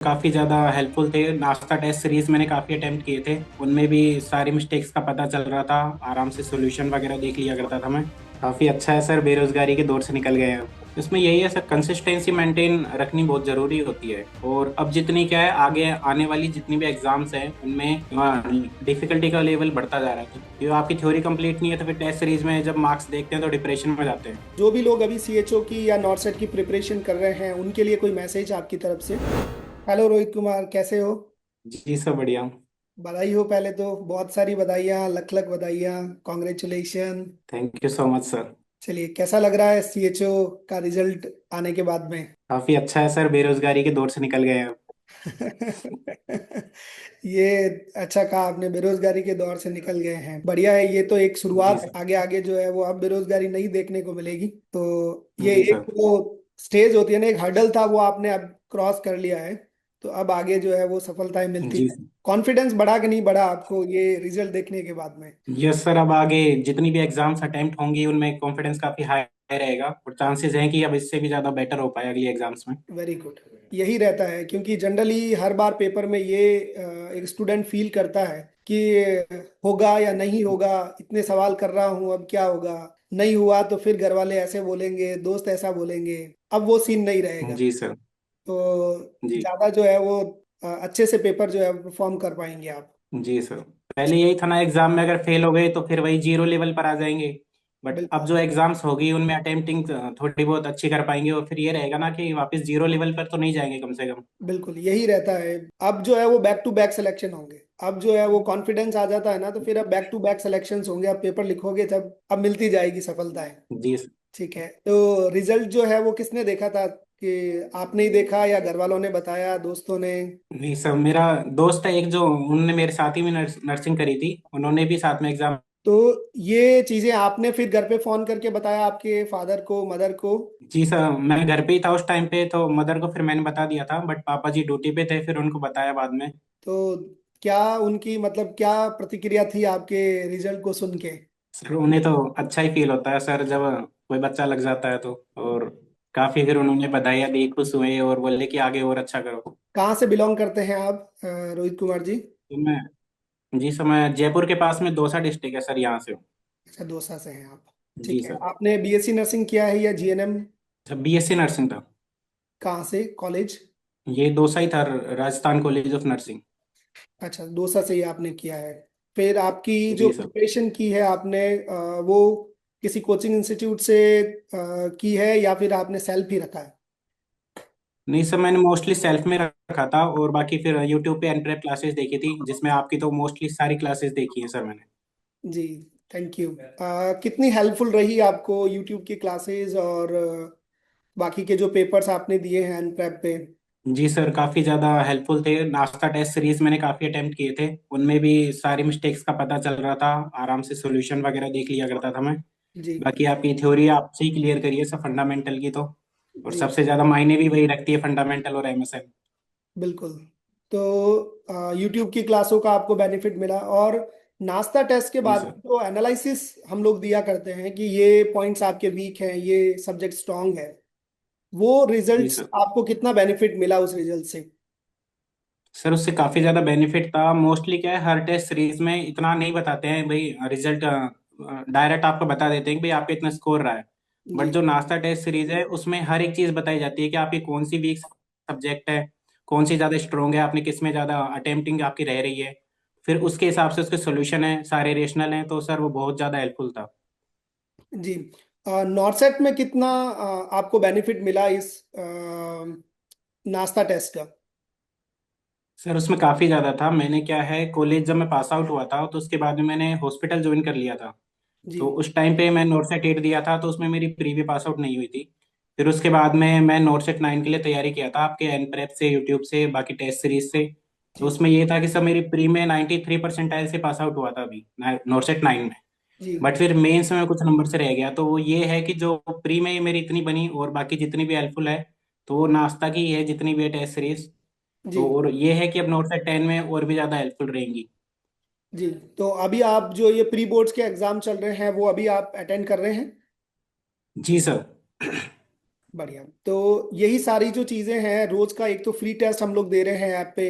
काफ़ी ज़्यादा हेल्पफुल थे। नाश्ता टेस्ट सीरीज मैंने काफ़ी अटेम्प्ट किए थे, उनमें भी सारी मिस्टेक्स का पता चल रहा था। आराम से सॉल्यूशन वगैरह देख लिया करता था मैं। काफ़ी अच्छा है सर, बेरोजगारी के दौर से निकल गए हैं। इसमें यही है सर, कंसिस्टेंसी मेंटेन रखनी बहुत ज़रूरी होती है। और अब जितनी क्या है, आगे आने वाली जितनी भी एग्जाम्स हैं उनमें डिफिकल्टी का लेवल बढ़ता जा रहा है। तो आपकी थ्योरी कंप्लीट नहीं है तो फिर टेस्ट सीरीज में जब मार्क्स देखते हैं तो डिप्रेशन में जाते हैं। जो भी लोग अभी सीएचओ की या नॉर्सेट की प्रिपरेशन कर रहे हैं उनके लिए कोई मैसेज आपकी तरफ से? हेलो रोहित कुमार, कैसे हो? जी सर, बढ़िया। बधाई हो, पहले तो बहुत सारी बधाइयाँ, लख लख बधाइयाँ, congratulation. Thank you so much sir. चलिए, कैसा लग रहा है सीएचओ का रिजल्ट आने के बाद में? काफ़ी अच्छा है सर, बेरोजगारी के दौर से निकल गए हैं। ये अच्छा कहा आपने, बेरोजगारी के दौर से निकल गए हैं, बढ़िया है। ये तो एक जी शुरुआत, सर। आगे आगे जो है वो अब बेरोजगारी नहीं देखने को मिलेगी। तो ये जी एक सर। वो स्टेज होती है ना, एक हर्डल था, वो आपने अब क्रॉस कर लिया है। तो अब आगे जो है वो सफलताएं मिलती जी है। सर। कॉन्फिडेंस बढ़ा कि नहीं बढ़ा आपको ये रिजल्ट देखने के बाद में? यस सर, अब आगे जितनी भी एग्जाम्स अटेम्प्ट होंगी उनमें कॉन्फिडेंस काफ़ी हाई रहेगा और चांसेस हैं कि अब इससे भी ज़्यादा बेटर हो पाए अगली एग्जाम्स में। Very good. यही रहता है, क्योंकि जनरली हर बार पेपर में ये एक स्टूडेंट फील करता है कि होगा या नहीं होगा, इतने सवाल कर रहा हूँ अब क्या होगा, नहीं हुआ तो फिर घर वाले ऐसे बोलेंगे, दोस्त ऐसा बोलेंगे। अब वो सीन नहीं रहेगा। जी सर। तो जी। ज्यादा जो है वो अच्छे से पेपर जो है परफॉर्म कर पाएंगे आप। जी सर। पहले यही था ना, एग्जाम में अगर फेल हो गए तो फिर वही जीरो लेवल पर आ जाएंगे। बट अब बिल्कुल जो एग्जाम्स होगी उनमें अटेम्प्टिंग थोड़ी बहुत अच्छी कर पाएंगे और फिर ये रहेगा ना कि वापस जीरो लेवल पर तो नहीं जाएंगे कम से कम। बिल्कुल यही रहता है। अब जो है वो बैक टू बैक सिलेक्शन होंगे। अब जो है वो कॉन्फिडेंस आ जाता है ना, तो फिर अब बैक टू बैक सिलेक्शंस होंगे, अब पेपर लिखोगे तब अब मिलती जाएगी सफलताएं। जी। ठीक है, तो रिजल्ट जो है वो किसने देखा था? कि आपने ही देखा या घर वालों ने बताया, दोस्तों ने? नहीं सर, मेरा दोस्त है एक जो, उनने मेरे साथ ही में नर्सिंग करी थी, उन्होंने भी साथ में एग्जाम। तो ये चीजें आपने फिर घर पे फोन करके बताया आपके फादर को, मदर को? जी सर, मैं घर पे ही था उस टाइम पे, तो मदर को फिर मैंने बता दिया था, बट पापा जी ड्यूटी पे थे, फिर उनको बताया बाद में। तो क्या उनकी मतलब क्या प्रतिक्रिया थी आपके रिजल्ट को सुन के? सर उन्हें तो अच्छा ही फील होता है सर, जब कोई बच्चा लग जाता है तो। और काफी फिर उन्होंने बधाइयाँ दी, खुश हुए और बोले कि आगे और अच्छा करो। कहाँ से बिलोंग करते हैं आप, रोहित कुमार जी? तो मैं, जी सर, मैं जयपुर के पास में दौसा डिस्ट्रिक्ट है सर, यहाँ से हूँ। अच्छा, दौसा से हैं आप। जी ठीक है, सर। आपने बीएससी नर्सिंग किया है या जीएनएम? सर बीएससी नर्सिंग था। कहाँ से कॉलेज? ये दौसा ही था, राजस्थान कॉलेज ऑफ नर्सिंग। अच्छा, दौसा से ही आपने किया है। फिर आपकी जो जी सर। प्रिपरेशन की है आपने, वो किसी कोचिंग इंस्टीट्यूट से की है या फिर आपने सेल्फ ही रखा है? नहीं सर, मैंने मोस्टली सेल्फ में रखा था और बाकी फिर यूट्यूब पे एनप्रेप क्लासेस देखी थी, जिसमें आपकी तो मोस्टली सारी क्लासेस देखी है सर मैंने। जी, थैंक यू। कितनी हेल्पफुल रही आपको यूट्यूब की क्लासेस और बाकी के जो पेपर्स आपने दिए हैं एनप्रैप पे? जी सर, काफ़ी ज़्यादा हेल्पफुल थे। नाश्ता टेस्ट सीरीज मैंने काफ़ी अटेम्प्ट किए थे, उनमें भी सारी मिस्टेक्स का पता चल रहा था। आराम से सॉल्यूशन वगैरह देख लिया करता था मैं। जी बाकी आपकी थ्योरी आपसे ही क्लियर करिए सब फंडामेंटल की तो। और जी, सबसे ज़्यादा मायने भी वही रखती है, फंडामेंटल और एमएसएन। बिल्कुल। तो यूट्यूब की क्लासों का आपको बेनिफिट मिला, और नाश्ता टेस्ट के जी बाद सर। जो एनालिसिस हम लोग दिया करते हैं कि ये पॉइंट्स आपके वीक हैं, ये सब्जेक्ट स्ट्रांग है, वो जी रिजल्ट्स सर। आपको कितना बेनिफिट मिला उस रिजल्ट से? सर उससे काफ़ी ज़्यादा बेनिफिट था। मोस्टली क्या है, हर टेस्ट सीरीज में इतना नहीं बताते हैं भाई रिजल्ट, डायरेक्ट आपको बता देते हैं कि भाई आपका इतना स्कोर रहा है। बट जी जो नाश्ता टेस्ट सीरीज है उसमें हर एक चीज़ बताई जाती है कि आपकी कौन सी वीक सब्जेक्ट है, कौन सी ज़्यादा स्ट्रोंग है, आपने किस में ज़्यादा अटेम्प्टिंग आपकी रह रही है। फिर उसके हिसाब से उसके सोल्यूशन है, सारे रेशनल हैं, तो सर वो बहुत ज़्यादा हेल्पफुल था। जी। नॉर्सेट में कितना आपको बेनिफिट मिला इस नाश्ता टेस्ट का? सर उसमें काफ़ी ज़्यादा था। मैंने क्या है, कॉलेज जब मैं पास आउट हुआ था तो उसके बाद में मैंने हॉस्पिटल ज्वाइन कर लिया था। जी तो उस टाइम पे मैं नॉर्सेट 8 दिया था, तो उसमें मेरी प्री भी पास आउट नहीं हुई थी। फिर उसके बाद में मैं नॉर्सेट 9 के लिए तैयारी किया था, आपके एन प्रेप से, यूट्यूब से, बाकी टेस्ट सीरीज से। तो जी उसमें ये था कि सब मेरी प्री में 93 परसेंटाइल से पास आउट हुआ था अभी नॉर्सेट 9 में। जी बट फिर मेंस में कुछ नंबर से रह गया, तो वो ये है कि जो प्री में मेरी इतनी बनी और बाकी जितनी भी हेल्पफुल है, तो वो नाश्ता की है जितनी भी है टेस्ट सीरीज। जी तो और ये है कि अब नॉर्सेट 10 में और भी ज़्यादा हेल्पफुल रहेंगी। जी। तो अभी आप जो ये प्री बोर्ड्स के एग्जाम चल रहे हैं वो अभी आप अटेंड कर रहे हैं? जी सर। बढ़िया। तो यही सारी जो चीजें हैं, रोज का एक तो फ्री टेस्ट हम लोग दे रहे हैं ऐप पे,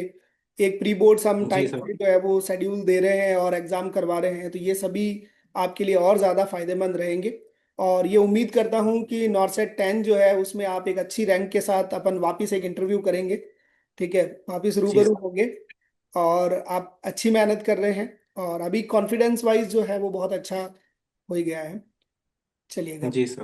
एक प्री बोर्ड्स हम जी टाइम सर। जो है वो शेड्यूल दे रहे हैं और एग्जाम करवा रहे हैं, तो ये सभी आपके लिए और ज्यादा फायदेमंद रहेंगे। और ये उम्मीद करता हूँ कि नॉर्सेट 10 जो है उसमें आप एक अच्छी रैंक के साथ अपन वापस एक इंटरव्यू करेंगे। ठीक है, वापस जी रूबरू सर। होंगे। और आप अच्छी मेहनत कर रहे हैं, और अभी कॉन्फिडेंस वाइज जो है वो बहुत अच्छा हो ही गया है। चलिएगा। जी सर।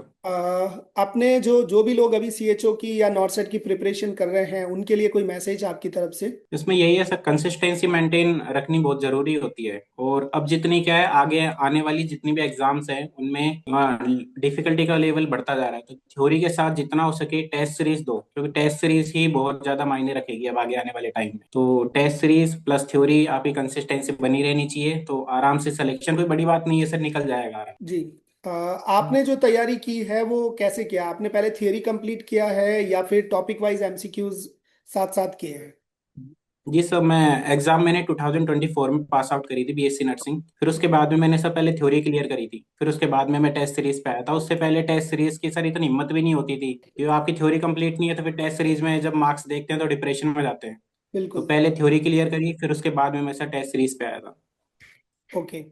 आपने जो जो भी लोग अभी सीएचओ की या नॉर्सेट की प्रिपरेशन कर रहे हैं, उनके लिए कोई मैसेज आपकी तरफ से? इसमें यही है सर, कंसिस्टेंसी मेंटेन रखनी बहुत जरूरी होती है। और अब जितनी क्या है, आगे आने वाली जितनी भी एग्जाम्स हैं उनमें डिफिकल्टी का लेवल बढ़ता जा रहा है, तो थ्योरी के साथ जितना हो सके टेस्ट सीरीज दो, क्योंकि टेस्ट सीरीज ही बहुत ज्यादा मायने रखेगी अब आगे आने वाले टाइम में। तो टेस्ट सीरीज प्लस थ्योरी आपकी कंसिस्टेंसी बनी रहनी चाहिए, तो आराम से सिलेक्शन कोई बड़ी बात नहीं है सर, निकल जाएगा आराम। जी। आपने जो तैयारी की है वो कैसे किया? आपने पहले थियरी कंप्लीट किया है या फिर टॉपिक वाइज एमसीक्यूज साथ साथ किए हैं? जी सर, मैं एग्जाम मैंने 2024 में पास आउट करी थी, बीएससी नर्सिंग। फिर उसके बाद में मैंने सर पहले थ्योरी क्लियर करी थी, फिर उसके बाद में मैं टेस्ट सीरीज पे आया था। उससे पहले टेस्ट सीरीज की सर इतनी हिम्मत भी नहीं होती थी, क्योंकि आपकी थ्योरी कंप्लीट नहीं है तो फिर टेस्ट सीरीज में जब मार्क्स देखते हैं तो डिप्रेशन में जाते हैं। तो बिल्कुल। पहले थ्योरी क्लियर करी, फिर उसके बाद में मैं सर टेस्ट सीरीज पे आया था। ओके।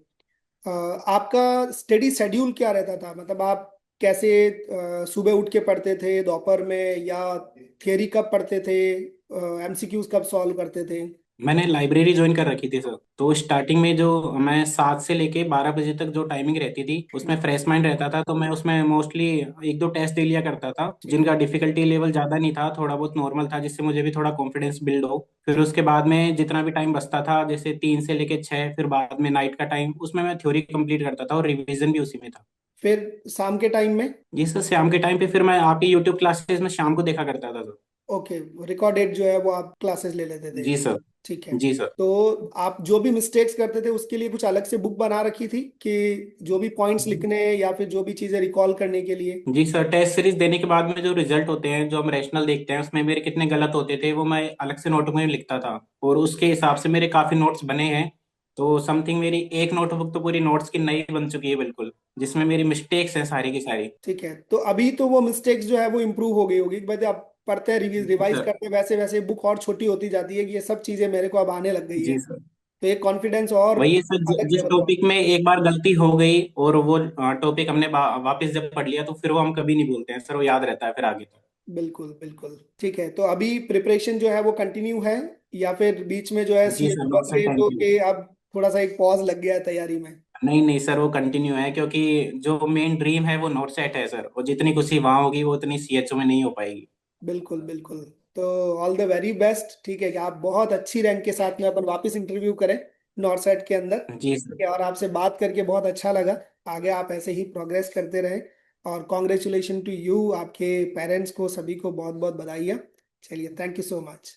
आपका स्टडी शेड्यूल क्या रहता था? मतलब आप कैसे सुबह उठ के पढ़ते थे, दोपहर में, या थियरी कब पढ़ते थे, एमसीक्यूज कब सॉल्व करते थे? मैंने लाइब्रेरी ज्वाइन कर रखी थी सर, तो स्टार्टिंग में जो मैं 7 से लेके 12 बजे तक जो टाइमिंग रहती थी उसमें फ्रेश माइंड रहता था, तो मैं उसमें मोस्टली एक दो टेस्ट दे लिया करता था, जिनका डिफिकल्टी लेवल ज्यादा नहीं था, थोड़ा बहुत नॉर्मल था, जिससे मुझे भी थोड़ा कॉन्फिडेंस बिल्ड हो। फिर उसके बाद में जितना भी टाइम बचता था, जैसे 3 से लेके 6, फिर बाद में नाइट का टाइम, उसमें मैं थ्योरी कंप्लीट करता था और रिविजन भी उसी में था। फिर शाम के टाइम में? जी सर, शाम के टाइम पे फिर मैं आपकी यूट्यूब क्लासेस में शाम को देखा करता था सर। ओके, रिकॉर्डेड जो है वो आप क्लासेस ले लेते थे? जी सर। ठीक है। जी सर। तो आप जो भी मिस्टेक्स करते थे उसके लिए कुछ अलग से बुक बना रखी थी कि जो भी पॉइंट्स लिखने या फिर जो भी चीजें रिकॉल करने के लिए? जी सर, टेस्ट सीरीज देने के बाद में जो रिजल्ट होते हैं, जो हम रैशनल देखते हैं, उसमें मेरे कितने गलत होते थे वो मैं अलग से नोटबुक में लिखता था, और उसके हिसाब से मेरे काफी नोट्स बने हैं। तो समथिंग मेरी एक नोटबुक तो पूरी नोट्स की नई बन चुकी है बिल्कुल, जिसमें मेरी मिस्टेक्स हैं सारी की सारी। ठीक है, तो अभी तो वो मिस्टेक्स जो है वो इम्प्रूव हो गई होगी, बट आप पढ़ते हैं, जी रिवाइज सर। करते हैं, वैसे वैसे बुक और छोटी होती जाती है कि ये सब चीजें मेरे को अब आने लग गई है। जी सर। तो एक कॉन्फिडेंस और वही है सर, अलग जिस लेवल का। टॉपिक में एक बार गलती हो गई और वो टॉपिक हमने वापस जब पढ़ लिया, तो फिर वो हम कभी नहीं भूलते हैं सर, वो याद रहता है फिर आगे तक। बिल्कुल बिल्कुल। ठीक है, तो अभी प्रिपरेशन जो है वो कंटिन्यू है, या फिर बीच में जो है जी सर, सीएचओ नॉट बन सर गए तो कंटिन्यू। कि अब थोड़ा सा एक पॉज लग गया है तैयारी में? नहीं नहीं सर, वो कंटिन्यू है, क्योंकि जो मेन ड्रीम है वो नॉट सेट है सर, और जितनी खुशी वहां होगी वो उतनी सीएचओ में नहीं हो पाएगी। बिल्कुल बिल्कुल। तो ऑल द वेरी बेस्ट। ठीक है, कि आप बहुत अच्छी रैंक के साथ में अपन वापस इंटरव्यू करें नॉर्सेट के अंदर। जी ठीक सर। है, और आपसे बात करके बहुत अच्छा लगा। आगे आप ऐसे ही प्रोग्रेस करते रहें। और कॉन्ग्रेचुलेशन टू यू, आपके पेरेंट्स को, सभी को बहुत बहुत बधाइयाँ। चलिए, थैंक यू सो मच।